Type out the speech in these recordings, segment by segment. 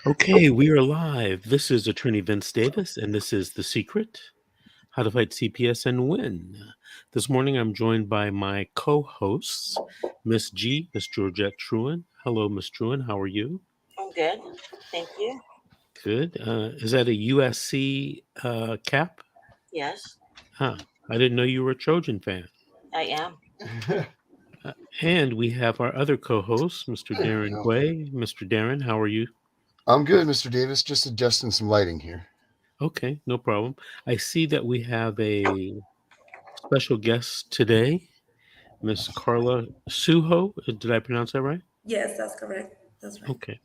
Okay, we are live. This is Attorney Vince Davis, and this is The Secret, How to Fight CPS and Win. This morning, I'm joined by my co-hosts, Miss G, Miss Georgette Truen. Hello, Miss Truen. How are you? I'm good. Thank you. Good. Is that a USC cap? Yes, Huh. I didn't know you were a Trojan fan. I am. And we have our other co-host, Mr. Darren Quay. Mr. Darren, how are you? I'm good, Mr. Davis. Just adjusting some lighting here. Okay, no problem. I see that we have a special guest today, Miss Carla Suho. Did I pronounce that right? Yes, that's correct. That's right. Okay.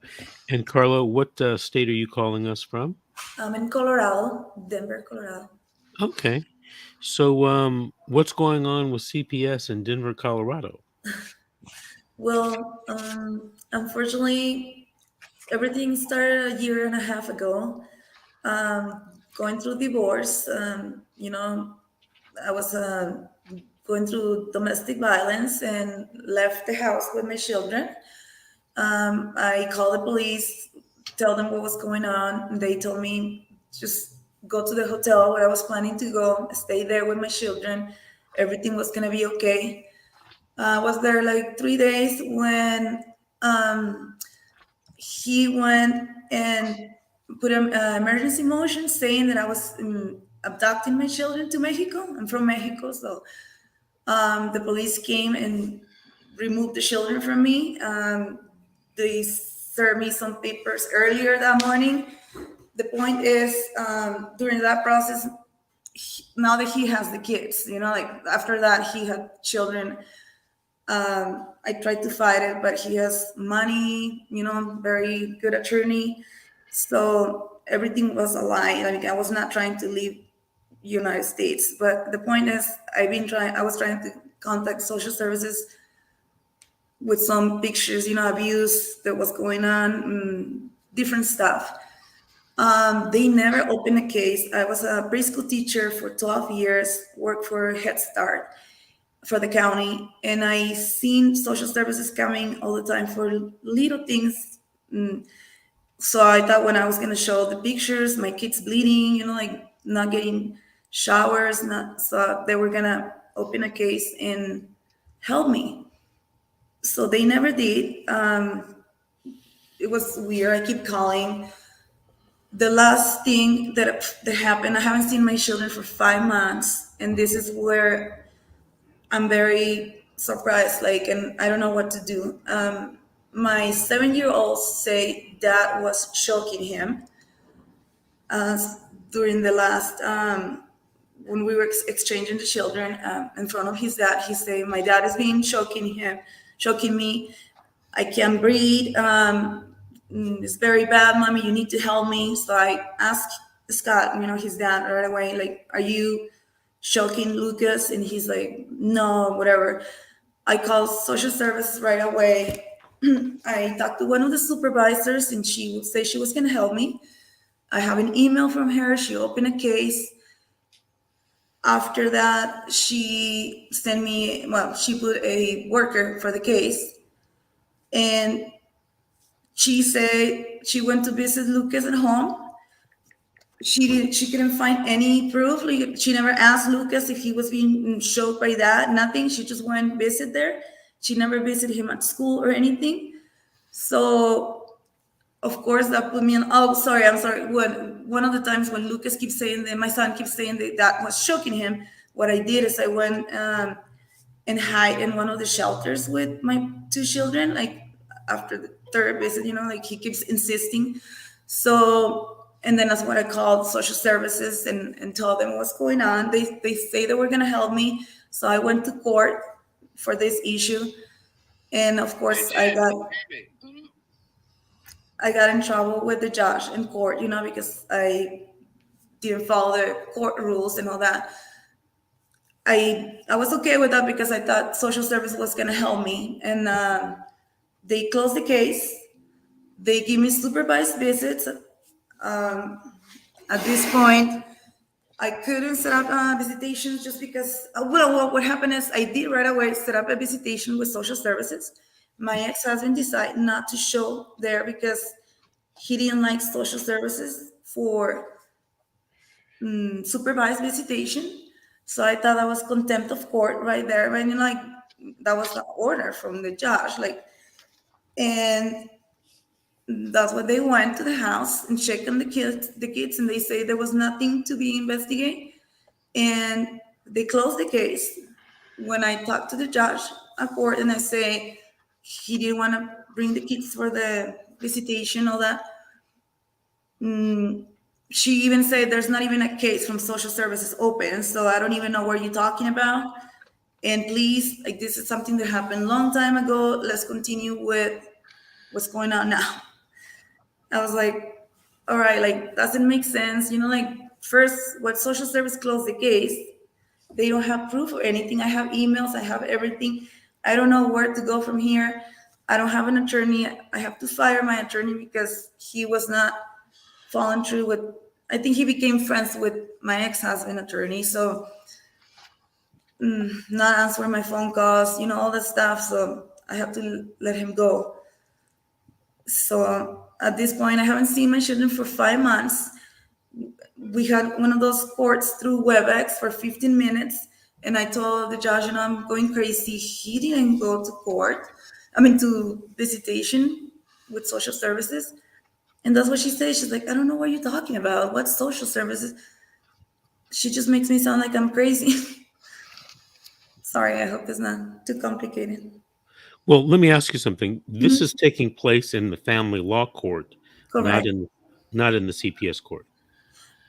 And Carla, what state are you calling us from? I'm in Colorado, Denver, Colorado. Okay. So, what's going on with CPS in Denver, Colorado? Well, unfortunately, everything started a year and a half ago. Going through divorce, I was going through domestic violence and left the house with my children. I called the police, tell them what was going on. They told me just go to the hotel where I was planning to go, stay there with my children. Everything was gonna be okay. I was there like 3 days when he went and put an emergency motion saying that I was abducting my children to Mexico. I'm from Mexico, so the police came and removed the children from me. They served me some papers earlier that morning. The point is, during that process, now that he has the kids, like after that, he had children. I tried to fight it, but he has money, very good attorney. So everything was a lie. Like I was not trying to leave United States. But the point is, I was trying to contact social services with some pictures, abuse that was going on, different stuff. They never opened a case. I was a preschool teacher for 12 years, worked for Head Start for the county, and I seen social services coming all the time for little things. So I thought when I was going to show the pictures, my kids bleeding, like not getting showers, so they were going to open a case and help me. So they never did. It was weird. I keep calling. The last thing that happened, I haven't seen my children for 5 months, and this is where I'm very surprised, and I don't know what to do. My 7-year-old say dad was choking him during the last, when we were exchanging the children in front of his dad. He said, my dad is being choking me. I can't breathe. It's very bad, mommy. You need to help me. So I asked Scott, his dad, right away, like, are you choking Lucas? And he's like, no, whatever. I called social services right away. I talked to one of the supervisors, and she would say she was going to help me. I have an email from her. She opened a case. After that, she sent me, she put a worker for the case. And she said she went to visit Lucas at home. She couldn't find any proof. Like, she never asked Lucas if he was being choked by that. Nothing. She just went visit there. She never visited him at school or anything. So of course that put me on. Oh, sorry. I'm sorry. One of the times when Lucas keeps saying that, my son keeps saying that was choking him. What I did is I went and hide in one of the shelters with my two children. Like after the third visit, like he keeps insisting. So. And then that's when I called social services and told them what's going on. They say they were going to help me. So I went to court for this issue. And of course, I got in trouble with the judge in court, because I didn't follow the court rules and all that. I was okay with that because I thought social service was going to help me. And they closed the case. They give me supervised visits. At this point, I couldn't set up visitations just because, what happened is I did right away set up a visitation with social services, my ex-husband decided not to show there because he didn't like social services for supervised visitation. So I thought that was contempt of court right there. I mean, like that was the order from the judge. Like, and that's what they went to the house and checked on the kids, and they say there was nothing to be investigated, and they closed the case. When I talked to the judge at court and I say he didn't want to bring the kids for the visitation, all that, she even said there's not even a case from social services open, so I don't even know what you're talking about. And please, like this is something that happened a long time ago. Let's continue with what's going on now. I was like, all right, like doesn't make sense. Like first, what social service closed the case, they don't have proof or anything. I have emails, I have everything. I don't know where to go from here. I don't have an attorney. I have to fire my attorney because he was not following through with. I think he became friends with my ex-husband attorney, so not answering my phone calls, all that stuff. So I have to let him go. So at this point, I haven't seen my children for 5 months. We had one of those courts through WebEx for 15 minutes. And I told the judge, I'm going crazy. He didn't go to court. To visitation with social services. And that's what she said. She's like, I don't know what you're talking about. What social services? She just makes me sound like I'm crazy. Sorry, I hope it's not too complicated. Well, let me ask you something. This is taking place in the family law court, not Correct. in the CPS court.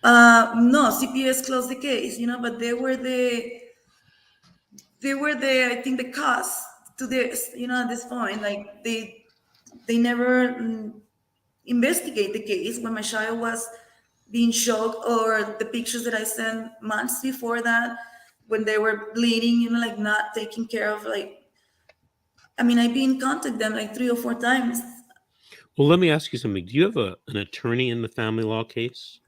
No, CPS closed the case, but they were the I think the cause to this, at this point, like they never investigate the case when my child was being shocked, or the pictures that I sent months before that when they were bleeding, like not taking care of, like, I've been contact them like 3 or 4 times. Well, let me ask you something. Do you have an attorney in the family law case?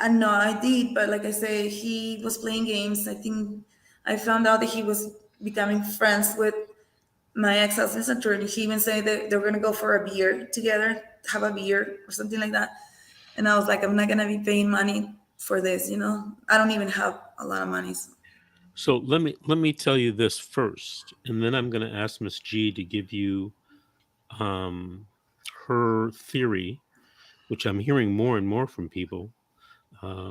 No, I did, but like I say, he was playing games. I think I found out that he was becoming friends with my ex-husband's attorney. He even said that they were gonna go for a beer together, have a beer or something like that. And I was like, I'm not gonna be paying money for this. I don't even have a lot of money. So let me tell you this first, and then I'm going to ask Miss G to give you her theory, which I'm hearing more and more from people.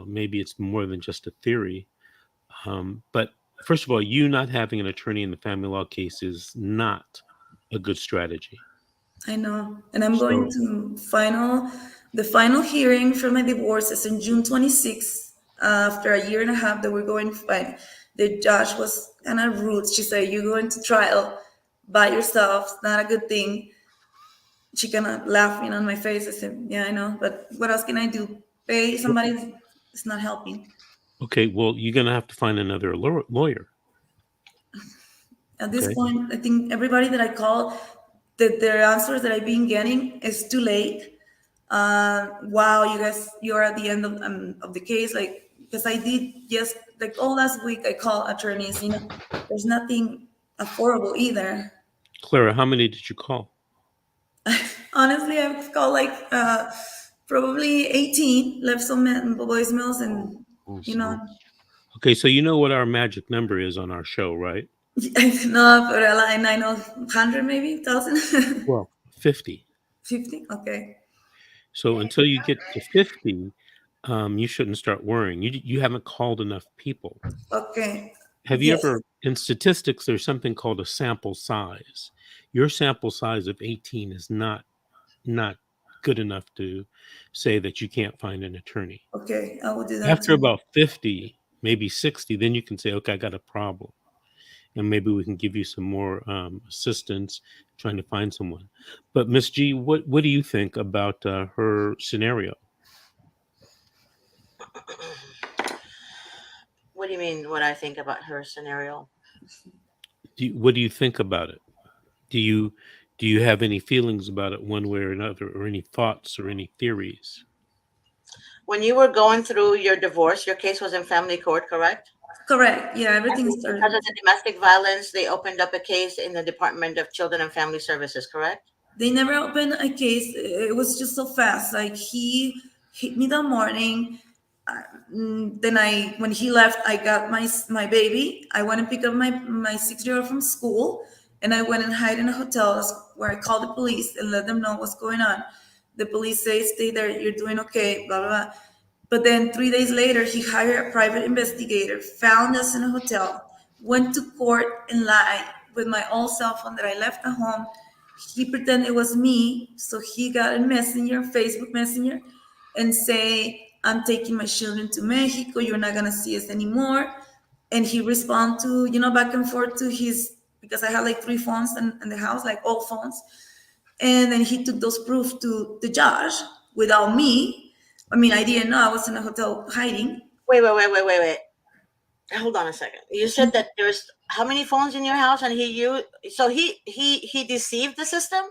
Maybe it's more than just a theory. But first of all, you not having an attorney in the family law case is not a good strategy. I know, and I'm going So, to the final hearing for my divorce is in June 26th. After a year and a half that we're going to fight, the judge was kind of rude. She said, "You're going to trial by yourself. It's not a good thing." She kind of laughing on my face. I said, "Yeah, I know, but what else can I do? Pay somebody is not helping." okay, well, you're going to have to find another lawyer. At this Okay. point, I think everybody that I call, their answers that I've been getting is too late. Wow, you guys, you're at the end of the case. Like, because I did just like all last week, I called attorneys. There's nothing affordable either. Clara, how many did you call? Honestly, I've called like probably 18, left some voicemails, and you know, Okay, so you know what our magic number is on our show, right? no, but I know 100 maybe 1,000. Well, 50. 50. Okay. So until you get to 50, you shouldn't start worrying. You haven't called enough people. Okay. Have you Yes. ever, in statistics, there's something called a sample size. Your sample size of 18 is not good enough to say that you can't find an attorney. Okay, I will do that After too. about 50, maybe 60, then you can say, okay, I got a problem. And maybe we can give you some more assistance trying to find someone. But Miss G, what do you think about her scenario? What do you mean? What I think about her scenario? What do you think about it? Do you have any feelings about it one way or another, or any thoughts or any theories? When you were going through your divorce, your case was in family court, correct? Correct. Yeah, And everything because started. of the domestic violence, they opened up a case in the Department of Children and Family Services, correct? They never opened a case. It was just so fast. Like he hit me that morning. Then when he left, I got my baby. I went and picked up my 6-year-old from school, and I went and hide in a hotel. That's where I called the police and let them know what's going on. The police say, "Stay there. You're doing okay." Blah blah blah. But then 3 days later, he hired a private investigator, found us in a hotel, went to court and lied with my old cell phone that I left at home. He pretended it was me, so he got a messenger, Facebook Messenger, and say, "I'm taking my children to Mexico. You're not gonna see us anymore." And he respond to, back and forth to his, because I had like 3 phones in the house, like old phones. And then he took those proof to the judge without me. I mean, I didn't know I was in a hotel hiding. Wait. Hold on a second. You said that there's how many phones in your house, and he deceived the system.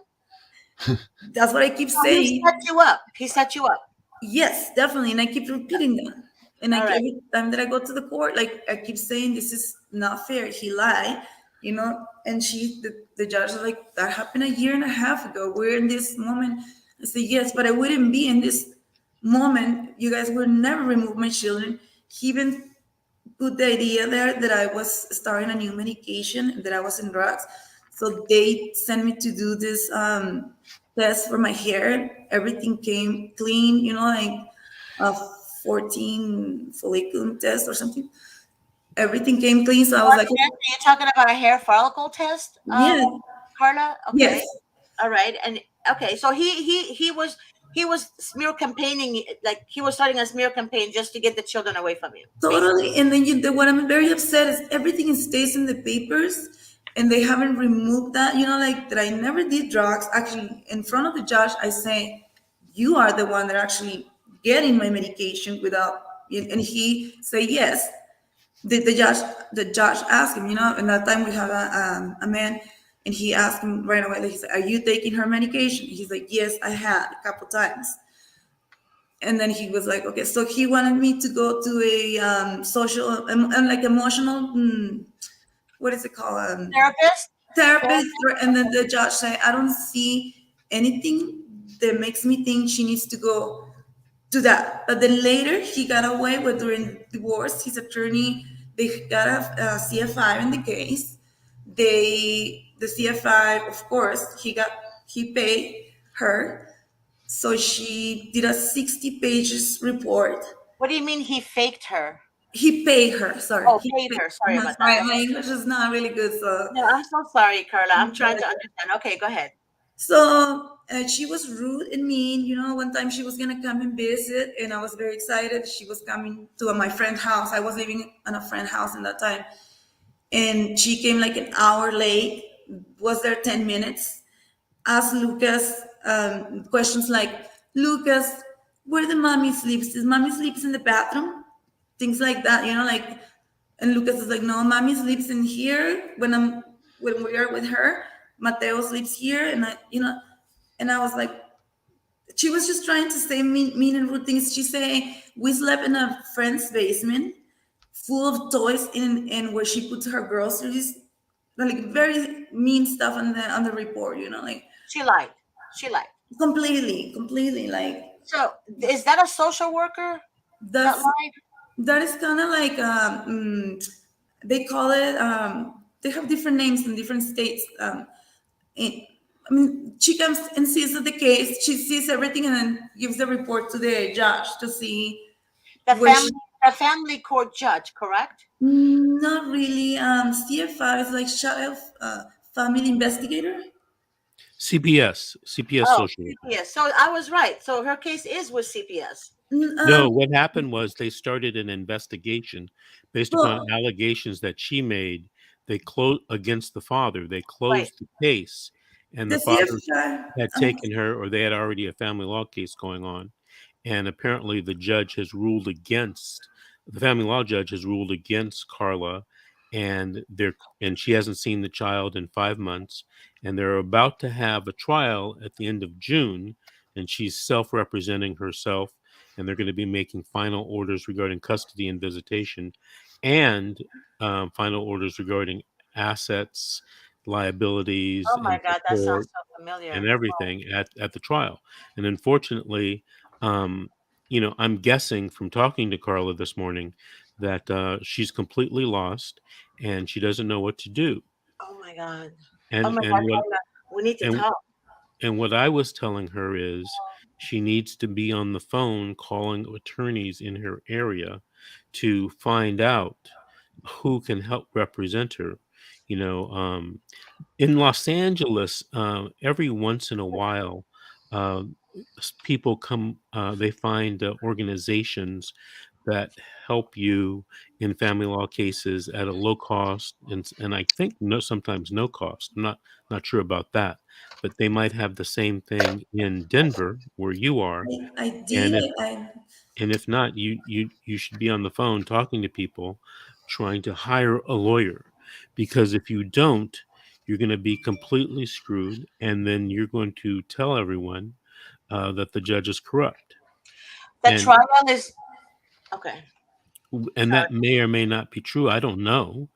That's what I keep So he saying. set you up. He set you up. Yes, definitely. And I keep repeating that. And All right. every time that I go to the court, like I keep saying, this is not fair. He lied, and the judge is like, that happened a year and a half ago. We're in this moment. I say, yes, but I wouldn't be in this moment. You guys would never remove my children. He even put the idea there that I was starting a new medication, that I was in drugs. So they sent me to do this test for my hair. Everything came clean, like a 14 follicle test or something. Everything came clean. So I was What like, test? Are you talking about a hair follicle test, yeah, Carla? Okay. yes. All right. And okay, so he was smear campaigning, like he was starting a smear campaign just to get the children away from you. Totally. And then what I'm very upset is everything stays in the papers and they haven't removed that, like that I never did drugs. Actually, in front of the judge, I say, you are the one that actually getting my medication without, and he say, yes. The judge asked him, and that time we had a man and he asked him right away, he said, are you taking her medication? He's like, yes, I had a couple times. And then he was like, okay, so he wanted me to go to a social and like emotional, what is it called? Therapist? Therapist. And then the judge said, I don't see anything that makes me think she needs to go to that. But then later he got away with, during divorce, his attorney, they got a CFI in the case. The CFI, of course, he paid her, so she did a 60 pages report. What do you mean he faked her? He paid her, sorry. Oh, He paid her. Sorry about that. My English is not really good, so. No, I'm so sorry, Carla. I'm trying to understand. Okay, go ahead. So she was rude and mean. One time she was gonna come and visit, and I was very excited. She was coming to my friend's house. I was living in a friend's house in that time, and she came like an hour late. Was there 10 minutes? Asked Lucas questions like, Lucas, where the mommy sleeps? Does mommy sleeps in the bathroom? Things like that, like. And Lucas is like, no, mommy sleeps in here when we are with her. Mateo sleeps here, and and I was like, she was just trying to say mean and rude things. She say we slept in a friend's basement, full of toys, and where she puts her groceries, like very mean stuff on the report. Like She lied. She lied. completely, like. So is that a social worker that That's lied? that is kind of like they call it. They have different names in different states. I mean, she comes and sees the case. She sees everything and then gives the report to the judge to see. The Which, family court judge, correct? not really. CFI is like child family investigator. CPS Oh, social worker. CPS. So I was right. So her case is with CPS. No, what happened was they started an investigation based upon Well, allegations that she made. They closed against the father. They Right. closed the case, and the the father CFI. had taken her, or they had already a family law case going on. And apparently the family law judge has ruled against Carla, and she hasn't seen the child in 5 months, and they're about to have a trial at the end of June, and she's self-representing herself, and they're going to be making final orders regarding custody and visitation. and final orders regarding assets, liabilities, Oh my and God, that sounds support so familiar. and everything at the trial. And unfortunately, um, I'm guessing from talking to Carla this morning that she's completely lost and she doesn't know what to do. Oh my God. Oh And my and God, what Carla, we need to and talk. and what I was telling her is she needs to be on the phone calling attorneys in her area to find out who can help represent her. You know, in Los Angeles, every once in a while, uh, people come, they find organizations that help you in family law cases at a low cost, and I think sometimes no cost. I'm not sure about that, but they might have the same thing in Denver where you are, I and did. if not, you should be on the phone talking to people, trying to hire a lawyer, because if you don't, you're going to be completely screwed, and then you're going to tell everyone that the judge is corrupt, The and trial is okay. that may or may not be true. I don't know.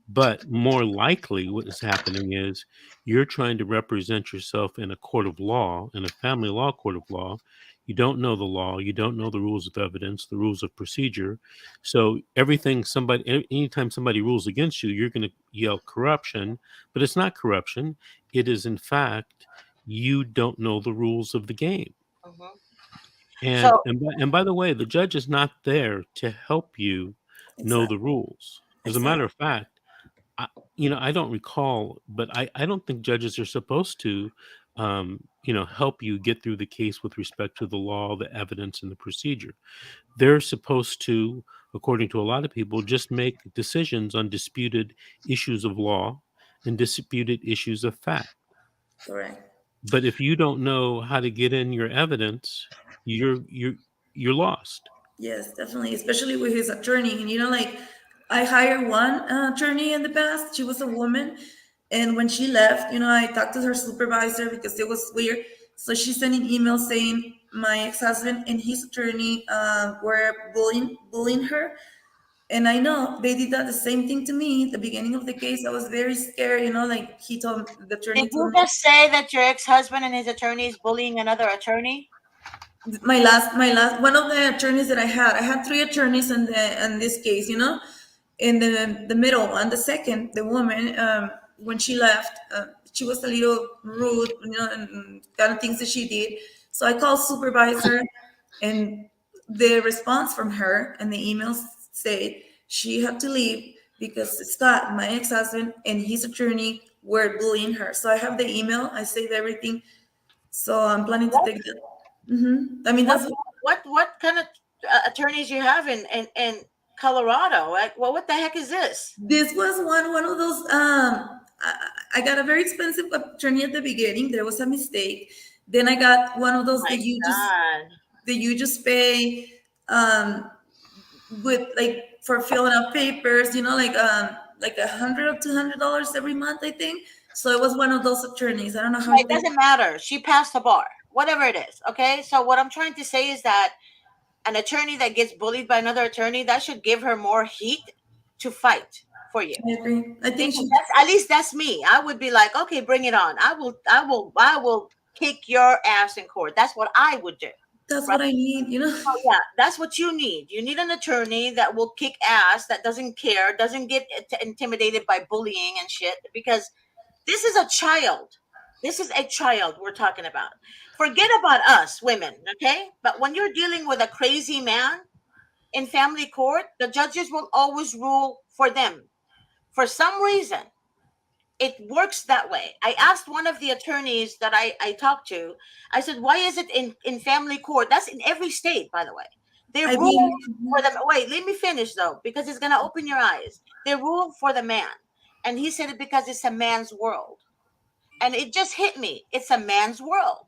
But more likely, what is happening is you're trying to represent yourself in a court of law, in a family law court of law. You don't know the law. You don't know the rules of evidence, the rules of procedure. So everything anytime somebody rules against you, you're going to yell corruption. But it's not corruption. It is, in fact, you don't know the rules of the game. Mhm. And So by the way, the judge is not there to help you know the Exactly. rules. As a Exactly. matter of fact, I I don't recall, but I don't think judges are supposed to, help you get through the case with respect to the law, the evidence, and the procedure. They're supposed to, according to a lot of people, just make decisions on disputed issues of law and disputed issues of fact. Correct. But if you don't know how to get in your evidence, you're lost. Yes, definitely, especially with his attorney. And like I hired one attorney in the past. She was a woman, and when she left, I talked to her supervisor because it was weird. So she sent an email saying my ex-husband and his attorney were bullying her. And I know they did that the same thing to me at the beginning of the case. I was very scared. Like the did attorney told you me. just say that your ex-husband and his attorney is bullying another attorney? My last one of the attorneys that I had three attorneys in this case, in the middle one, the second, the woman, when she left, she was a little rude, and kind of things that she did. So I called supervisor, and the response from her and the emails said she had to leave because Scott, my ex-husband, and his attorney were bullying her. So I have the email, I saved everything, so I'm planning to What take that. I mean, what that's what kind of attorneys you have in Colorado? Like, well, what the heck is this? this was one of those. I got a very expensive attorney at the beginning. There was a mistake. Then I got one of those My that you just God. pay with like for filling out papers. Like $100 or $200 every month, I think. So it was one of those attorneys. I don't know how It they. doesn't matter. She passed the bar, whatever it is. Okay. So what I'm trying to say is that an attorney that gets bullied by another attorney, that should give her more heat to fight for you. I agree. I think Because she. that's at least that's me. I would be like, okay, bring it on. I will kick your ass in court. That's what I would do. That's Right? what I need. Oh, yeah, that's what you need. You need an attorney that will kick ass, that doesn't care, doesn't get intimidated by bullying and shit. Because this is a child. This is a child we're talking about. Forget about us women, okay? But when you're dealing with a crazy man in family court, the judges will always rule for them. For some reason, it works that way. I asked one of the attorneys that I talked to, I said, why is it in family court? That's in every state, by the way. They I rule for mean, them. Wait, let me finish though, because it's going to open your eyes. They rule for the man. And he said it because it's a man's world. And it just hit me. It's a man's world.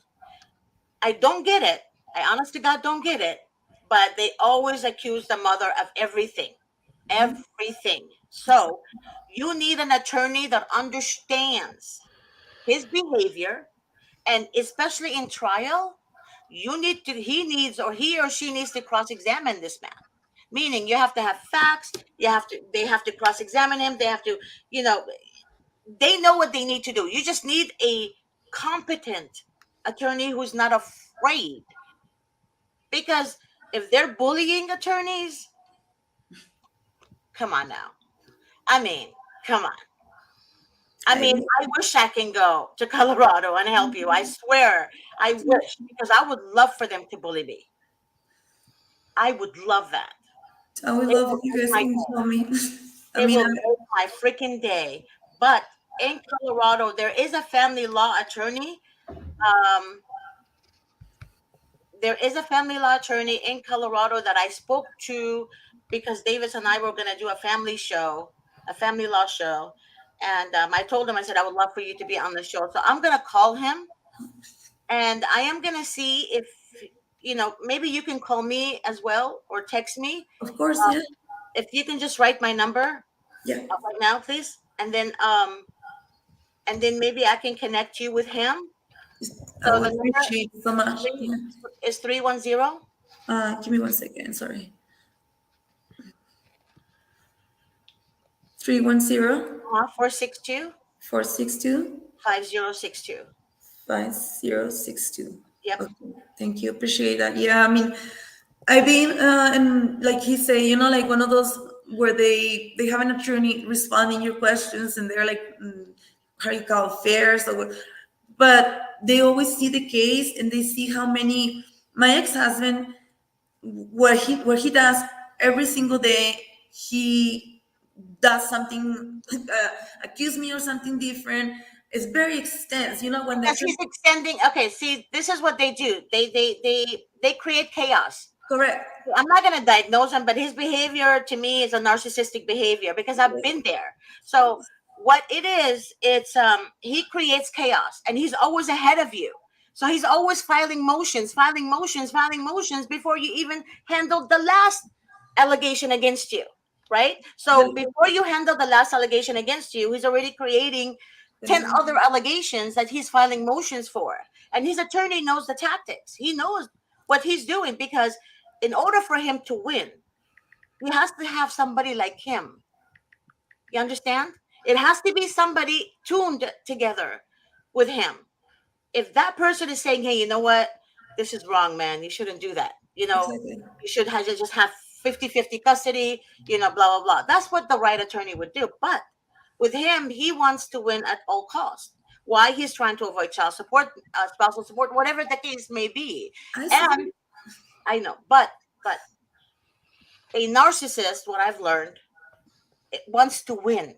I don't get it. I honest to God don't get it. But they always accuse the mother of everything. Everything. So you need an attorney that understands his behavior, and especially in trial, he or she needs to cross-examine this man. meaning you have to have facts. They have to cross-examine him. They have to, you know, they know what they need to do. You just need a competent attorney who's not afraid. Because if they're bullying attorneys, come on now. I mean, come on. I mean, I wish I can go to Colorado and help you. I swear, I wish, because I would love for them to bully me. I would love that. I would It love will if you make guys my can day. tell me. I It mean, will make my freaking day. But in Colorado, there is a family law attorney. Um, there is a family law attorney in Colorado that I spoke to because Davis and I were going to do a family show, a family law show. And I told him, I said, I would love for you to be on the show. So I'm going to call him and I am going to see if, you know, maybe you can call me as well or text me. of course, Uh, yeah, if you can just write my number yeah. right now, please. And then maybe I can connect you with him. I So the would number appreciate it so much. three, Yeah. is 310 Give me 1 second. Sorry. 310 462 462 5062. 5062. Yep. Okay, thank you. Appreciate that. Yeah, I mean, I've been and like he say, like one of those where they have an attorney responding your questions, and they're like, how you call it, fairs or what, but they always see the case and they see how many my ex-husband, what he does every single day. He does something, accuse me or something different. It's very extensive, when the Because attorney. he's extending. Okay, see, this is what they do. They create chaos. Correct. I'm not going to diagnose him, but his behavior to me is a narcissistic behavior because I've been there. So what it is, it's he creates chaos and he's always ahead of you. So he's always filing motions, filing motions, filing motions before you even handle the last allegation against you, right? So before you handle the last allegation against you, he's already creating 10 other allegations that he's filing motions for. And his attorney knows the tactics. He knows what he's doing because in order for him to win, he has to have somebody like him. You understand? It has to be somebody tuned together with him. If that person is saying, hey, you know what? This is wrong, man. You shouldn't do that. Exactly. You should just have 50-50 custody, blah, blah, blah. That's what the right attorney would do. But with him, he wants to win at all costs. Why? He's trying to avoid child support, spousal support, whatever the case may be. I And see. I know, but a narcissist, what I've learned, it wants to win.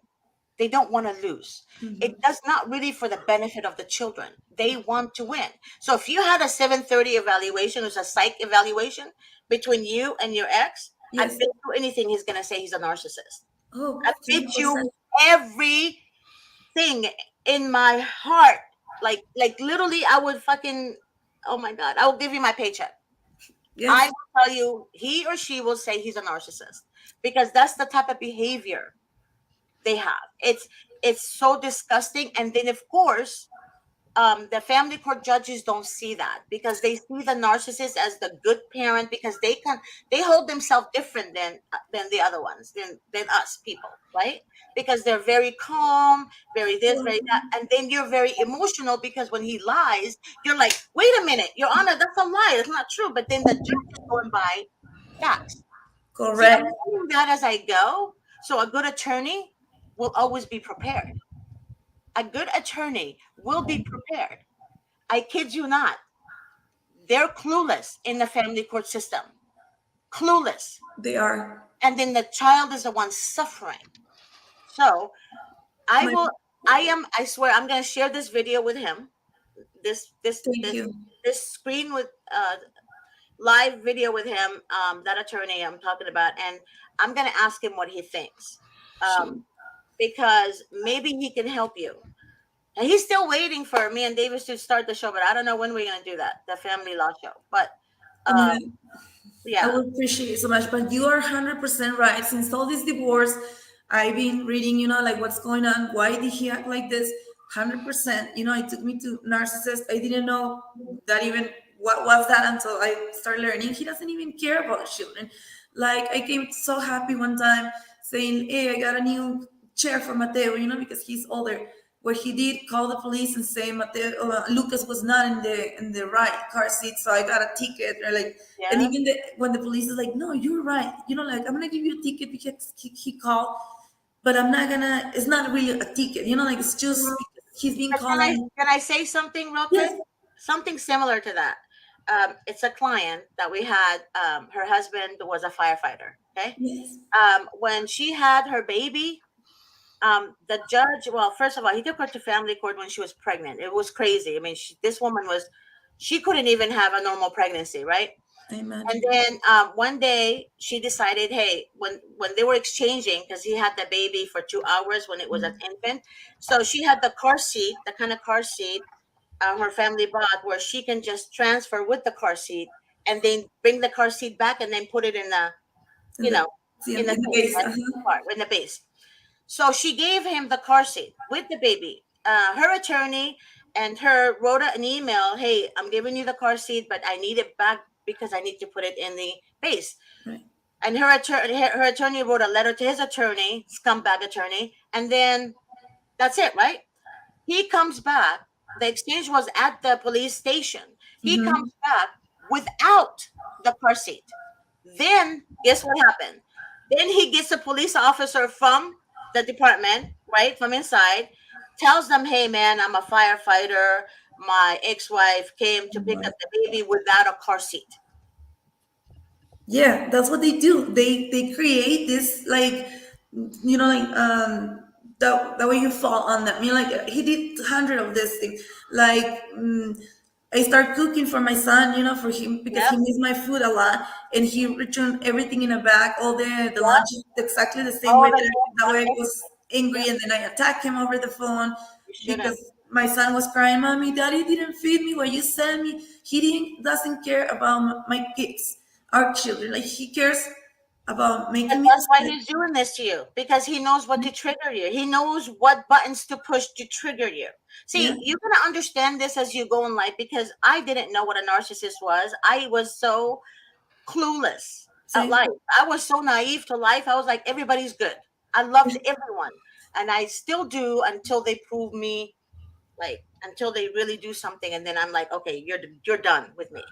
They don't want to lose. It does not really for the benefit of the children. They want to win. So if you had a 730 evaluation, it's a psych evaluation between you and your ex, I Yes. bet you anything he's gonna say he's a narcissist. Oh, I bet you 100%. everything in my heart. Like literally I would fucking, oh my God, I will give you my paycheck. I Yes. will tell you, he or she will say he's a narcissist because that's the type of behavior they have. It's so disgusting. And then of course, the family court judges don't see that because they see the narcissist as the good parent because they hold themselves different than the other ones than us people, right? Because they're very calm, very this, very that, and then you're very emotional because when he lies, you're like, wait a minute, Your Honor, that's a lie, it's not true. But then the judge is going by facts. See, I'm Correct. learning that as I go. So a good attorney will always be prepared. A good attorney will be prepared. I kid you not. They're clueless in the family court system. Clueless. They are. And then the child is the one suffering. So I My, will, I swear, I'm going to share this video with him. This, this, thank this, you. this screen with, live video with him, that attorney I'm talking about. And I'm going to ask him what he thinks. Sure. Because maybe he can help you. And he's still waiting for me and Davis to start the show, but I don't know when we're going to do that, the family law show. But I mean, I yeah, would appreciate it so much, but you are 100% right. Since all this divorce, I've been reading, like what's going on. Why did he act like this? 100%. It took me to narcissist. I didn't know that even what was that until I started learning. He doesn't even care about children. Like I came so happy one time saying, "Hey, I got a new chair for Mateo," because he's older. Where he did call the police and say Mateo, Lucas was not in the right car seat, so I got a ticket. Or like, and Yeah. even when the police is like, "No, you're right," like I'm gonna give you a ticket because he called, but I'm not gonna. It's not really a ticket, like it's just Mhm. because he's been But can I calling. can I say something real quick? Yes, Something similar to that. It's a client that we had. Her husband was a firefighter. Okay. yes, When she had her baby, the judge. Well, first of all, he took her to family court when she was pregnant. It was crazy. I mean, this woman was. She couldn't even have a normal pregnancy, right? I And imagine. then one day she decided, hey, when they were exchanging, because he had the baby for 2 hours when it was an infant, so she had the car seat, the kind of car seat her family bought, where she can just transfer with the car seat, and then bring the car seat back, and then put it in the, In you the know, in in the the thing, base. right? Car, in the base. So she gave him the car seat with the baby. Her attorney and her wrote an email. Hey, I'm giving you the car seat, but I need it back because I need to put it in the base. Right. And her attorney wrote a letter to his attorney, scumbag attorney, and then that's it, right? He comes back. The exchange was at the police station. He Mm-hmm. comes back without the car seat. Then guess what happened? Then he gets a police officer from the department, right, from inside, tells them, "Hey, man, I'm a firefighter. My ex-wife came to pick up the baby without a car seat." Yeah, that's what they do. They create this like that way you fall on them. Like he did 100 of this thing. Like I start cooking for my son, for him because Yep, he needs my food a lot, and he returned everything in a bag, all the yep. lunch exactly the same All way the names that on way I it. was Yep, angry, and then I attacked him over the phone you shouldn't. because my son was crying, "Mommy, Daddy didn't feed me what you sent me." He didn't doesn't care about my kids, our children. Like he cares about But making me that's why upset. he's doing this to you, because he knows what to trigger you. He knows what buttons to push to trigger you. Yeah, See, you're going to understand this as you go in life, because I didn't know what a narcissist was. I was so clueless at same. life. I was so naive to life. I was like, everybody's good. I loved everyone. And I still do until they prove me, like, until they really do something. And then I'm like, okay, you're done with me.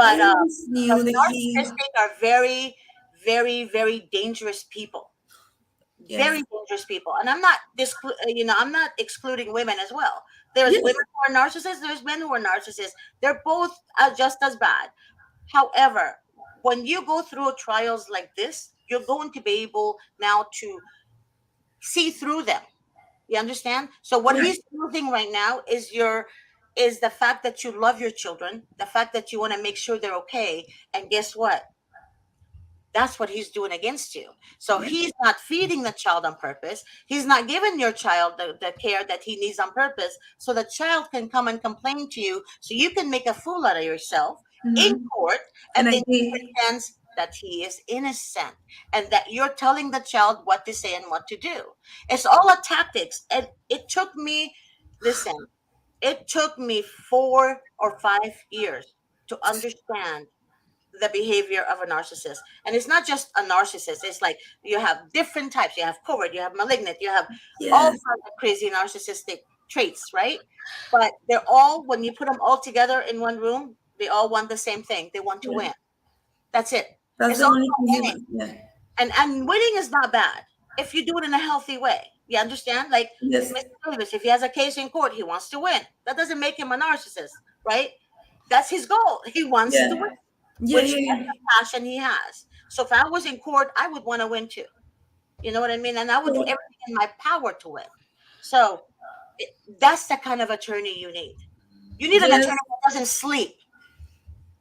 I But always knew that he. narcissistic are very, very, very dangerous people. Very Yes, dangerous people. And I'm not excluding women as well. There's yes, women who are narcissists. There's men who are narcissists. They're both just as bad. However, when you go through trials like this, you're going to be able now to see through them. You understand? So what right. he's using right now is the fact that you love your children, the fact that you want to make sure they're okay. And guess what? That's what he's doing against you. So Yeah, he's not feeding the child on purpose. He's not giving your child the care that he needs on purpose. So the child can come and complain to you. So you can make a fool out of yourself in hmm court, and and I then he did. pretends that he is innocent and that you're telling the child what to say and what to do. It's all a tactics. And it took me, listen, it took me 4 or 5 years to understand the behavior of a narcissist. And it's not just a narcissist, it's like you have different types. You have covert, you have malignant, you have all Yes, kinds of crazy narcissistic traits, right? But they're all, when you put them all together in one room, they all want the same thing. They want to yeah. win. That's it. That's It's the all only thing about he winning. wants. Yeah. And winning is not bad if you do it in a healthy way. You understand? Like Yes. Mr. Davis, if he has a case in court, he wants to win. That doesn't make him a narcissist, right? That's his goal. He wants to Yeah. win, Yeah. which Yeah. that's Yeah. the passion he has. So if I was in court, I would want to win too. You know what I mean? And I would do So, everything in my power to win. So it, that's the kind of attorney you need. You need an yes. attorney that doesn't sleep.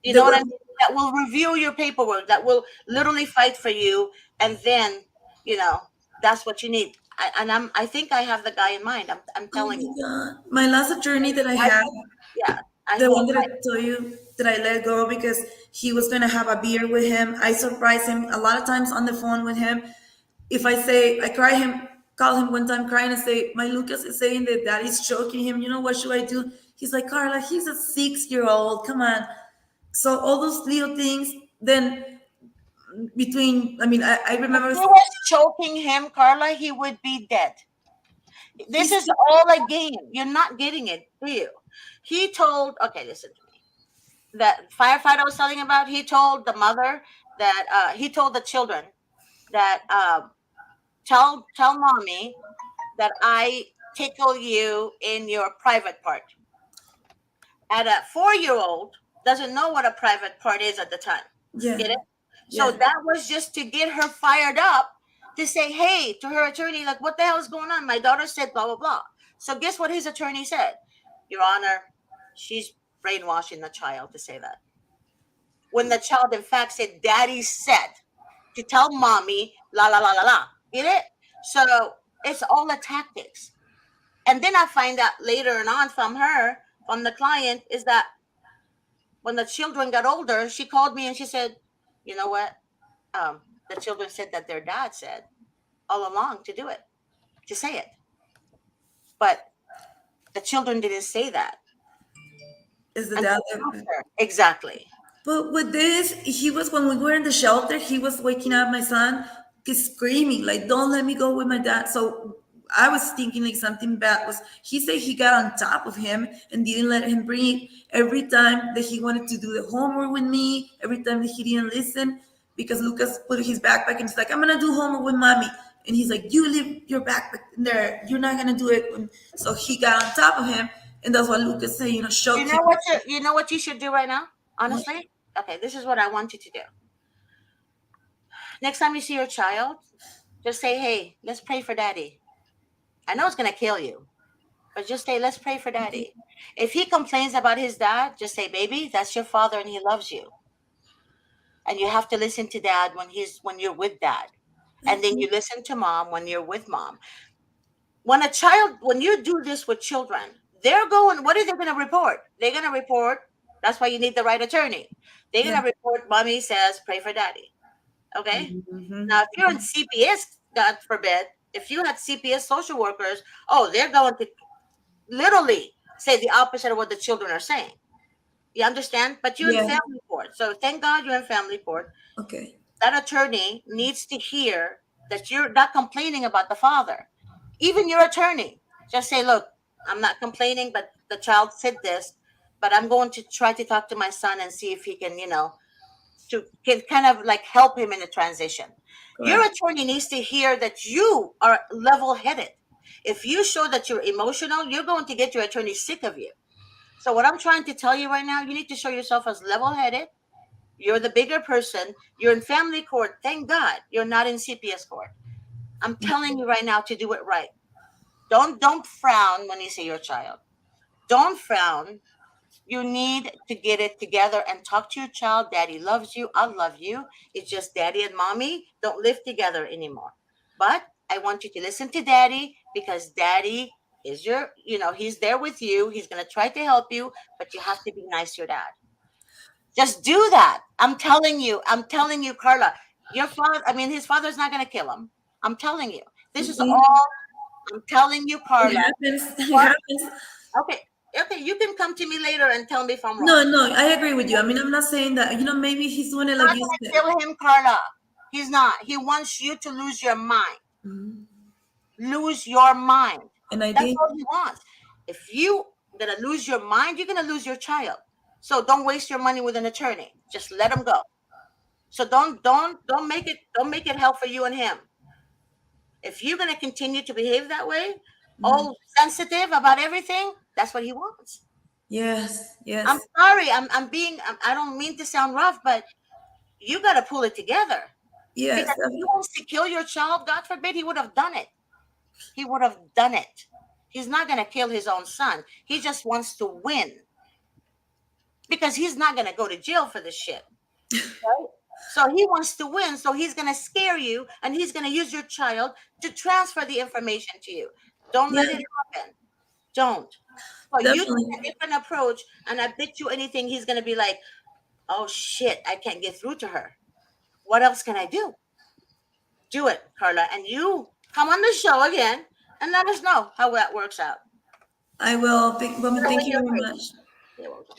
You The know what I what? mean? That will review your paperwork, that will literally fight for you, and then, you know, that's what you need. I think I have the guy in mind. I'm Oh telling my you. God. My last attorney that I I had, hope, yeah, I the one hope. that I told you that I let go because he was going to have a beer with him. I surprise him a lot of times on the phone with him. If I say, call him one time crying and say, my Lucas is saying that daddy's choking him. What should I do? He's like, Carla, he's a 6-year-old. Come on. So all those little things, then between. I mean, I If remember he was choking him, Carla, he would be dead. This he's is all a game. You're not getting it, do you? He told, okay, listen to me. That firefighter I was telling about, he told the mother that he told the children that tell mommy that I tickle you in your private part. And a 4-year-old doesn't know what a private part is at the time. yeah, Get it? So yeah. that was just to get her fired up to say, hey, to her attorney, like, what the hell is going on? My daughter said blah, blah, blah. So guess what his attorney said? Your Honor, she's brainwashing the child to say that. When the child, in fact, said, Daddy said to tell mommy, la, la, la, la, la. Get it? So it's all the tactics. And then I find out later on from her, from the client, is that when the children got older, she called me and she said, you know what? The children said that their dad said all along to do it, to say it. But the children didn't say that. Is the And dad? exactly. But with this, he was when we were in the shelter. He was waking up my son, screaming like, "Don't let me go with my dad." So I was thinking like something bad was. He said he got on top of him and didn't let him breathe. Every time that he wanted to do the homework with me, every time that he didn't listen, because Lucas put his backpack and he's like, "I'm gonna do homework with mommy." And he's like, "You leave your backpack there. You're not gonna do it." And so he got on top of him, and that's what Lucas said. You Show know him. what you know what you should do right now? Honestly? Okay, this is what I want you to do. Next time you see your child, just say, hey, let's pray for daddy. I know it's gonna kill you, but just say, let's pray for daddy. If he complains about his dad, just say, baby, that's your father and he loves you. And you have to listen to dad when you're with dad. And then you listen to mom when you're with mom. When you do this with children, they're going, what are they going to report? They're going to report, that's why you need the right attorney. They're going Yeah. to report, mommy says, pray for daddy. Okay? Mhm. Now, if you're in CPS, God forbid, if you had CPS social workers, oh, they're going to literally say the opposite of what the children are saying. You understand? But you're in Yeah. family court. So thank God you're in family court. Okay. That attorney needs to hear that you're not complaining about the father. Even your attorney, just say, look, I'm not complaining, but the child said this, but I'm going to try to talk to my son and see if he can, to can kind of like help him in the transition. Your Correct. attorney needs to hear that you are level headed. If you show that you're emotional, you're going to get your attorney sick of you. So what I'm trying to tell you right now, you need to show yourself as level headed. You're the bigger person. You're in family court. Thank God you're not in CPS court. I'm telling you right now to do it right. Don't frown when you see your child. Don't frown. You need to get it together and talk to your child. Daddy loves you. I love you. It's just daddy and mommy don't live together anymore. But I want you to listen to daddy because daddy is he's there with you. He's going to try to help you, but you have to be nice to your dad. Just do that. I'm telling you. I'm telling you, Carla. His father's not going to kill him. I'm telling you. This is See, all I'm telling you, it Carla. happens. It What? happens. Okay. Okay. You can come to me later and tell me if I'm No, wrong. no, I agree with you. I mean, I'm not saying that. Maybe he's doing it Not like you going to said. kill him, Carla. He's not. He wants you to lose your mind. Mhm. Lose your mind. And I That's did. all he wants. If you gonna lose your mind, you're gonna lose your child. So don't waste your money with an attorney. Just let him go. So don't make it hell for you and him. If you're gonna continue to behave that way, Mhm. all sensitive about everything, that's what he wants. Yes, I'm yes, sorry. I don't mean to sound rough, but you gotta pull it together. yes. Because if he wants to kill your child, God forbid, he would have done it. He would have done it. He's not gonna kill his own son. He just wants to win. Because he's not gonna go to jail for this shit. Right? So he wants to win. So he's going to scare you and he's going to use your child to transfer the information to you. Don't Yeah, let it happen. Don't. So you take definitely. a different approach, and I bet you anything he's going to be like, oh shit, I can't get through to her. What else can I do? Do it, Carla. And you come on the show again and let us know how that works out. I will. Woman, Tell thank me you you're very great. much. You're welcome.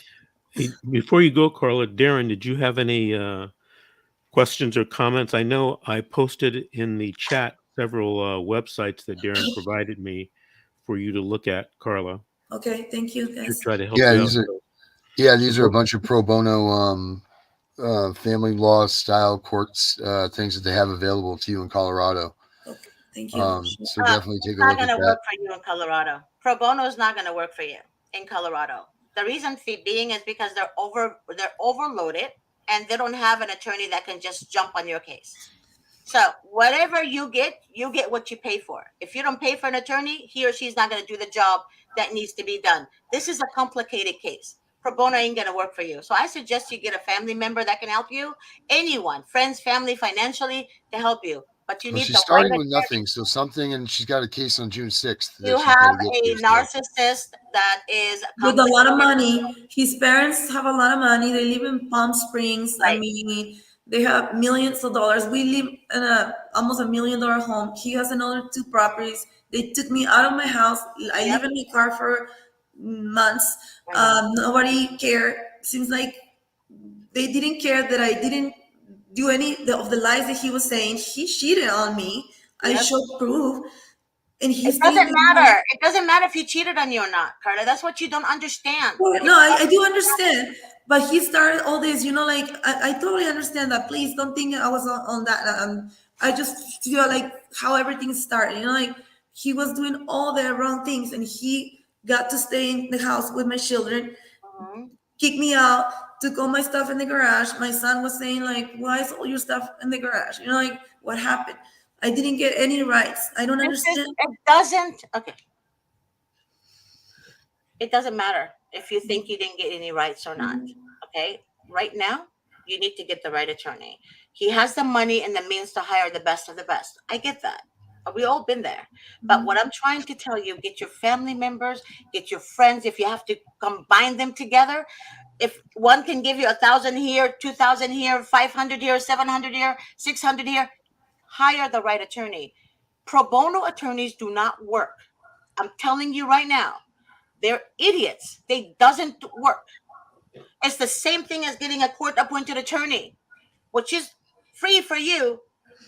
Hey, before you go, Carla, Darren, did you have any Questions or comments? I know I posted in the chat several websites that Darren provided me for you to look at, Carla, Okay, thank you, to guys. try to help Yeah, you out. these are a bunch of pro bono family law style courts things that they have available to you in Colorado. Okay, thank you. So definitely It's take a not look going at to that. work for you in Colorado. Pro bono is not going to work for you in Colorado. The reason being is because they're overloaded and they don't have an attorney that can just jump on your case. So whatever you get what you pay for. If you don't pay for an attorney, he or she's not going to do the job that needs to be done. This is a complicated case. Pro bono ain't going to work for you. So I suggest you get a family member that can help you. Anyone, friends, family, financially, to help you. But you Well, need she's the right starting with attorney. nothing, so something, and she's got a case on June 6th that You she's got have to get a to. So. narcissist that is With a lot of complicated. money. His parents have a lot of money. They live in Palm Springs. I Right. mean, they have millions of dollars. We live in a almost $1 million home. He has another two properties. They took me out of my house. I Yep. live in my car for months. I know. Nobody cared. Seems like they didn't care that I didn't do any of the lies that he was saying. He cheated on me. I Yep. showed proof, and It he's doesn't saying, "No." matter. It doesn't matter if he cheated on you or not, Carla. That's what you don't understand. Well, It no, I do doesn't understand, but he started all this, like I totally understand that. Please don't think I was on that. I just feel like how everything started, like he was doing all the wrong things, and he got to stay in the house with my children, Mhm. kicked me out, took all my stuff in the garage. My son was saying like, "Why is all your stuff in the garage?" Like what happened? I didn't get any rights. I don't understand. It doesn't. Okay. It doesn't matter if you think you didn't get any rights or not. Okay. Right now, you need to get the right attorney. He has the money and the means to hire the best of the best. I get that. We all been there. But what I'm trying to tell you, get your family members, get your friends. If you have to combine them together, if one can give you 1,000 here, 2,000 here, 500 here, 700 here, 600 here, hire the right attorney. Pro bono attorneys do not work. I'm telling you right now, they're idiots. They doesn't work. It's the same thing as getting a court appointed attorney, which is free for you,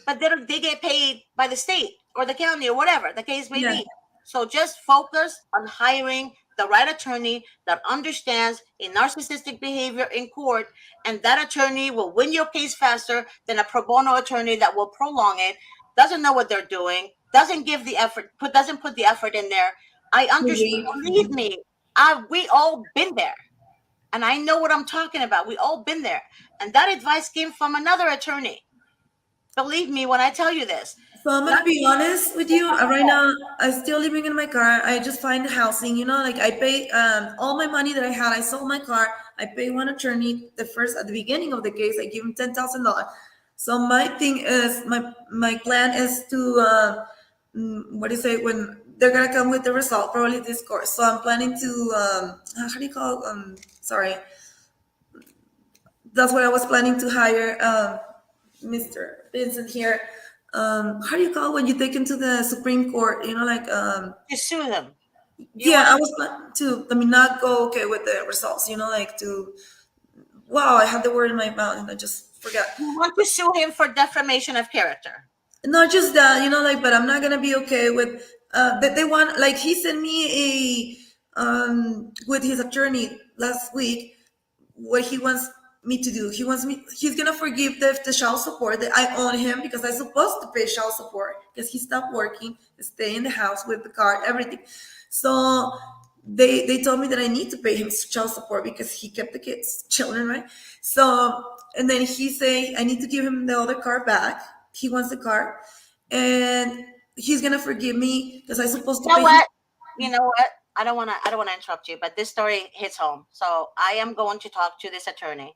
but they get paid by the state or the county or whatever the case may Yeah, be. So just focus on hiring the right attorney that understands a narcissistic behavior in court, and that attorney will win your case faster than a pro bono attorney that will prolong it, doesn't know what they're doing, doesn't give the effort, doesn't put the effort in there. I understand. Believe me, we all been there. And I know what I'm talking about. We all been there. And that advice came from another attorney. Believe me when I tell you this. so I'm gonna be honest with you. Right now, I'm still living in my car. I just find housing. Like I pay all my money that I had. I sold my car. I pay one attorney. At the beginning of the case, I give him $10,000. So my thing is my plan is to what do you say when they're gonna come with the result? Probably this course. So I'm planning to how do you call sorry. That's what I was planning to hire Mr. Vincent here. How do you call when you take him to the Supreme Court? Like To sue them. You yeah, want I was to not go okay with the results. Like to wow, I had the word in my mouth and I just forgot. to sue him for defamation of character. Not just that, like, but I'm not gonna be okay with that. They want like he sent me a with his attorney last week what he wants me to do. He's gonna forgive the child support that I owe him because I'm supposed to pay child support because he stopped working, stay in the house with the car, everything. So they told me that I need to pay him child support because he kept the kids, children, right? So and then he say I need to give him the other car back. He wants the car, and he's gonna forgive me because I'm supposed to You know pay him. what? You know what? I don't wanna interrupt you, but this story hits home. So I am going to talk to this attorney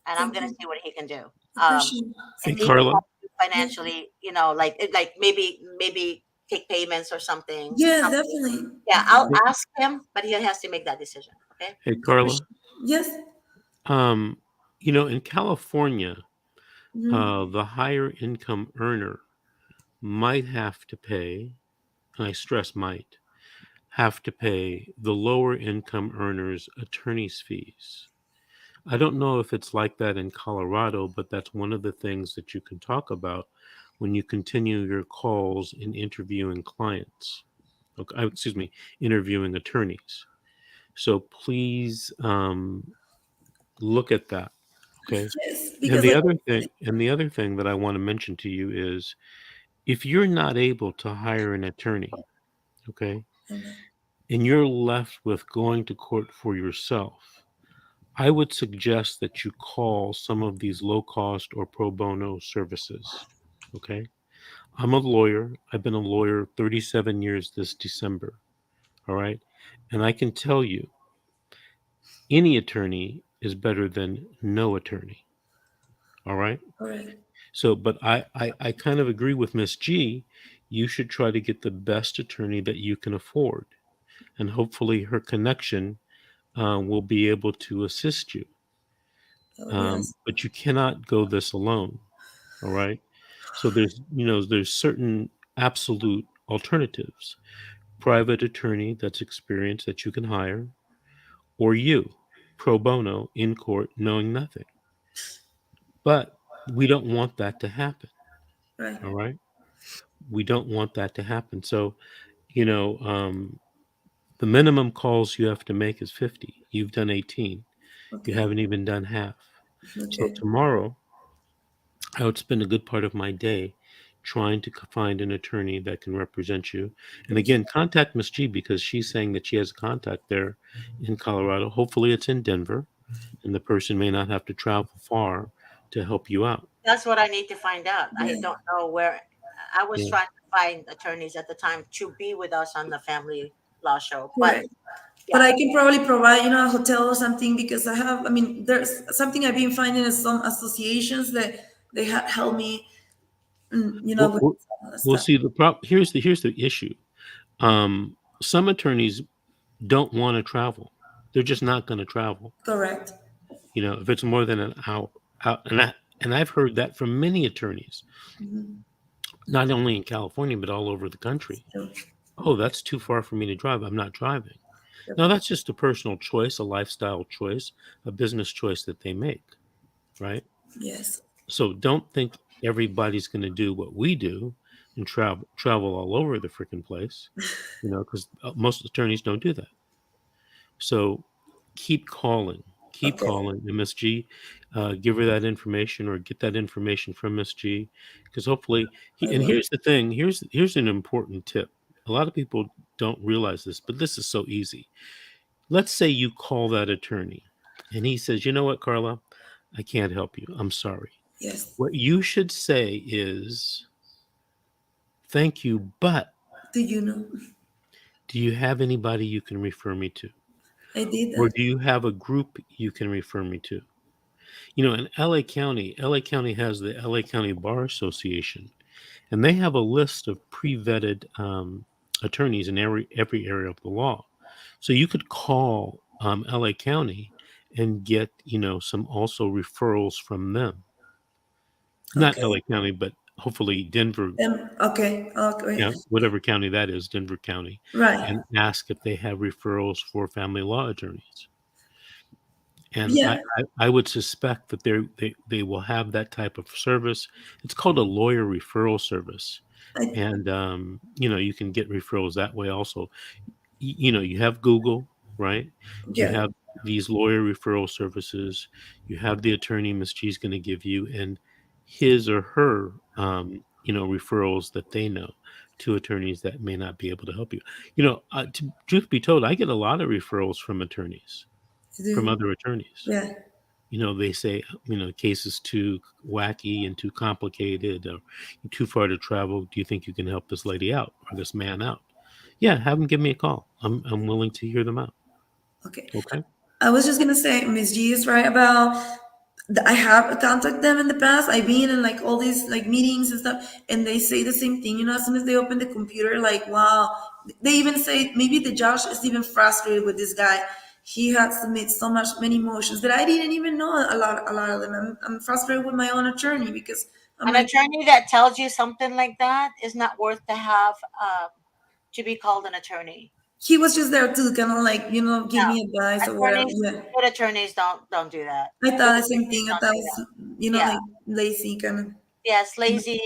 and I'm Thank gonna you. see what he can do. Appreciate it. Hey, If So, he can Carla. help you financially, like maybe take payments or something. yeah, definitely. Yeah, I'll ask him, but he has to make that decision. Okay. Hey, Carla. Yes. Um, in California, Mhm. the higher income earner might have to pay, and I stress might, have to pay the lower income earners attorney's fees. I don't know if it's like that in Colorado, but that's one of the things that you can talk about when you continue your calls in interviewing clients. Okay, excuse me, interviewing attorneys. So please look at that. Okay. Yes, And because the like, other thing, that I want to mention to you is if you're not able to hire an attorney, okay, I know. and you're left with going to court for yourself, I would suggest that you call some of these low cost or pro bono services. Okay. I'm a lawyer. I've been a lawyer 37 years this December. All right. And I can tell you, any attorney is better than no attorney. All right. All right. So, but I kind of agree with Miss G. You should try to get the best attorney that you can afford. And hopefully her connection will be able to assist you. Oh yes. But you cannot go this alone. All right. So there's certain absolute alternatives. Private attorney that's experienced that you can hire, or you, pro bono in court, knowing nothing. But we don't want that to happen. Right. All right. We don't want that to happen. So, you know, the minimum calls you have to make is 50. You've done 18. You Okay. haven't even done half. So Okay. tomorrow, I would spend a good part of my day trying to find an attorney that can represent you. And again, contact Miss G because she's saying that she has a contact there in Colorado. Hopefully, it's in Denver, and the person may not have to travel far to help you out. That's what I need to find out. I Yeah. don't know where. I was Yeah. trying to find attorneys at the time to be with us on the family law show, but Correct. But yeah, I can probably provide, a hotel or something because I mean, there's something I've been finding in some associations that they help me, We'll, with we'll, some of the we'll stuff. see. Here's the issue. Some attorneys don't want to travel. They're just not going to travel. Correct. If it's more than an hour out, and I've heard that from many attorneys, Mhm. not only in California but all over the country. So, Oh, that's too far for me to drive. I'm not driving. yep. Now that's just a personal choice, a lifestyle choice, a business choice that they make, right? Yes. So don't think everybody's going to do what we do and travel all over the freaking place, because most attorneys don't do that. So keep calling, keep Okay. calling MSG. Give her that information or get that information from MSG, because hopefully. I And will. here's the thing. Here's an important tip. A lot of people don't realize this, but this is so easy. Let's say you call that attorney, and he says, "You know what, Carla, I can't help you. I'm sorry." Yes. What you should say is, "Thank you, but Do you know? do you have anybody you can refer me to? I did Or that. do you have a group you can refer me to?" In LA County has the LA County Bar Association, and they have a list of pre-vetted attorneys in every area of the law. So you could call LA County and get, some also referrals from them. Not Okay. LA County, but hopefully Denver, Okay. Okay. whatever county that is, Denver County, Right. and ask if they have referrals for family law attorneys. And I, Yeah. I, I would suspect that they will have that type of service. It's called a lawyer referral service. I, And, you can get referrals that way also. You have Google, right? You yeah. have these lawyer referral services. You have the attorney Miss G's going to give you, and his or her, referrals that they know to attorneys that may not be able to help you. Truth be told, I get a lot of referrals from attorneys, To from do. other attorneys. Yeah. They say, case is too wacky and too complicated or too far to travel. Do you think you can help this lady out or this man out? Yeah, have them give me a call. I'm willing to hear them out. Okay. Okay. I was just gonna say, Miss G is right about. I have contacted them in the past. I've been in like all these like meetings and stuff, and they say the same thing. As soon as they open the computer, like wow, they even say maybe the judge is even frustrated with this guy. He had submitted so many motions that I didn't even know a lot of them. I'm frustrated with my own attorney because I'm an like, attorney that tells you something like that is not worth to have to be called an attorney. he was just there to kind of like, give No, me advice or whatever. attorneys, Yeah. good attorneys don't do that. I Good thought the same attorneys thing. I don't thought do it that. was, Yeah. like lazy kind of. Yes, lazy,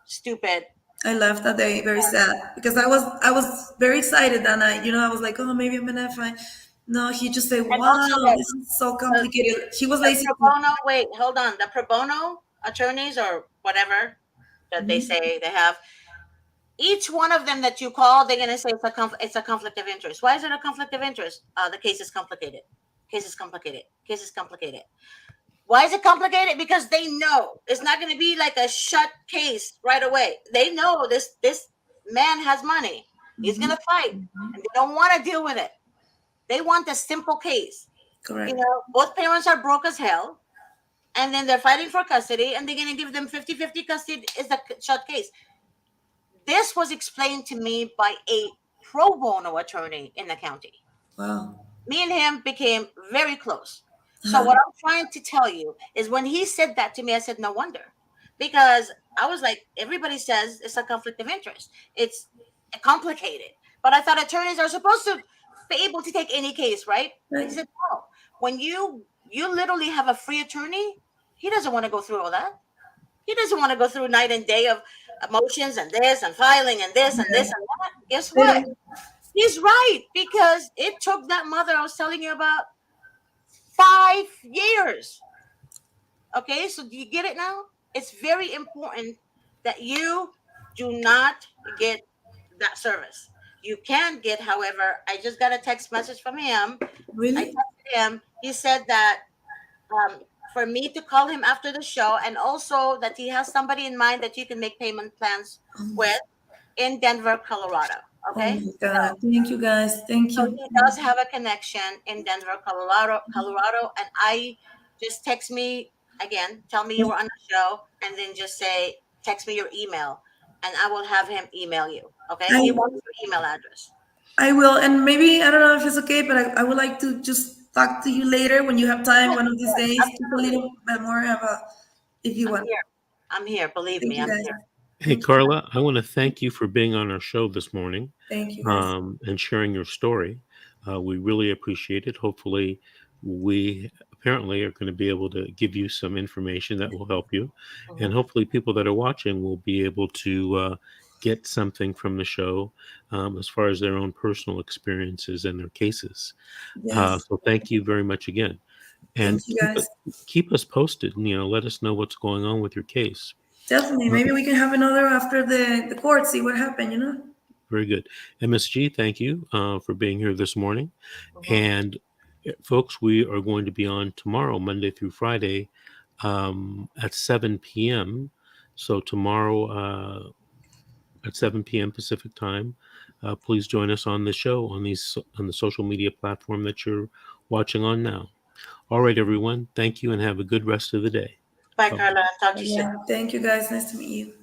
stupid. I left that day very sad because I was very excited that night. I was like, oh, maybe I'm gonna find. No, he just said, And wow, also this is so the, complicated. He was the lazy pro too. bono, wait, hold on. The pro bono attorneys or whatever that they Mhm. say they have, each one of them that you call, they're going to say it's a conflict of interest. Why is it a conflict of interest? The case is complicated. Case is complicated. Case is complicated. Why is it complicated? Because they know it's not going to be like a shut case right away. They know this man has money. He's going Mhm. to fight, and they don't want to deal with it. They want a simple case. Correct. Both parents are broke as hell, and then they're fighting for custody, and they're going to give them 50-50 custody. Is the shut case. This was explained to me by a pro bono attorney in the county. Wow. Me and him became very close. So Uh-huh. what I'm trying to tell you is when he said that to me, I said, no wonder. Because I was like, everybody says it's a conflict of interest. It's complicated. But I thought attorneys are supposed to be able to take any case, right? He Right. said, no. When you literally have a free attorney, he doesn't want to go through all that. He doesn't want to go through night and day of emotions and this and filing and this and Yeah. this and that. Guess They what? don't. He's right because it took that mother I was telling you about 5 years. Okay, so do you get it now? It's very important that you do not get that service. You can get, however, I just got a text message from him. I Really? texted him. He said that for me to call him after the show, and also that he has somebody in mind that you can make payment plans with in Denver, Colorado. Oh Okay, my God. Thank you guys. Thank so you. he does have a connection in Denver, Colorado, and I just text me again, tell me you were on the show, and then just say text me your email, and I will have him email you. Okay, he I wants your email address. I will, and maybe I don't know if it's okay, but I would like to just talk to you later when you have time, Yes, one of these yes, days, just a absolutely. little bit more of a, if you I'm want. here. I'm here. Believe Thank me, you I'm guys. here. Hey, Thank you. Carla, I want to thank you for being on our show this morning, Thank you guys. and sharing your story. We really appreciate it. Hopefully, we apparently are going to be able to give you some information that will help you. And Mhm. hopefully, people that are watching will be able to get something from the show as far as their own personal experiences and their cases. Yes. So, thank you very much again. Thank And you guys. keep us posted and, let us know what's going on with your case. Definitely. Uh, Maybe we can have another after the court, see what happened. Very good. MSG, thank you for being here this morning. Mhm. And folks, we are going to be on tomorrow, Monday through Friday, at 7 p.m. So tomorrow at 7 p.m. Pacific time, please join us on the show on the social media platform that you're watching on now. All right, everyone. Thank you and have a good rest of the day. Bye, Bye. Carla. Talk to you soon. Yeah. Thank you guys. Nice to meet you.